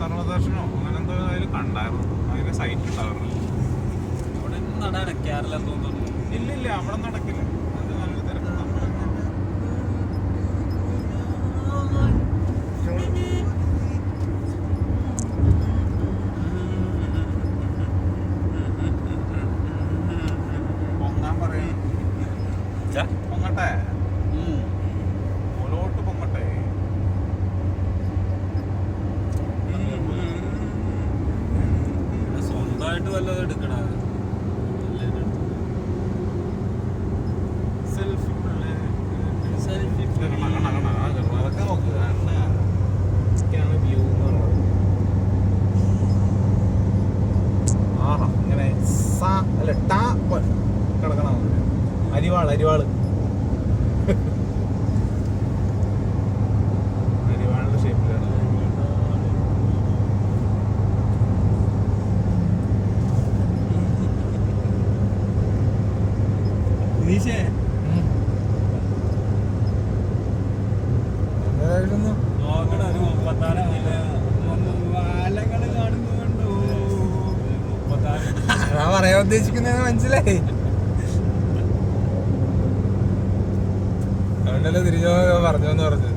സർവദർശനോ അങ്ങനെ എന്തോ അതിൽ കണ്ടായിരുന്നു. അതിന്റെ സൈറ്റ് ഉണ്ടായിരുന്നു. അവിടെ നടക്കാറില്ല തോന്നുന്നു. ഇല്ലില്ല, അവിടെ നടക്കില്ല. അത് നല്ല തിരക്കാണ്. പൊങ്ങാൻ പറയണം. പൊങ്ങട്ടെ, മുകളോട്ട് പൊങ്ങട്ടെ. സ്വന്തമായിട്ട് വല്ലതും എടുക്കണ സെൽഫി സെൽഫി അതൊക്കെ നോക്കുക. ഒക്കെയാണ് വ്യൂ എന്ന് പറയുന്നത്. ആഹാ, ഇങ്ങനെ അല്ല ടാ കിടക്കണം. അരിവാള് അരിവാള് അരിവാളിന്റെ ഷേപ്പിലാണ്. നിതീഷേ നോക്കണ ഒരു 36 വാലകള് കാണുന്നുണ്ടോ? 36 ഞാൻ പറയാൻ ഉദ്ദേശിക്കുന്നത് മനസ്സിലായി. അതുകൊണ്ടല്ലേ തിരിഞ്ഞോ പറഞ്ഞോന്ന് പറഞ്ഞു.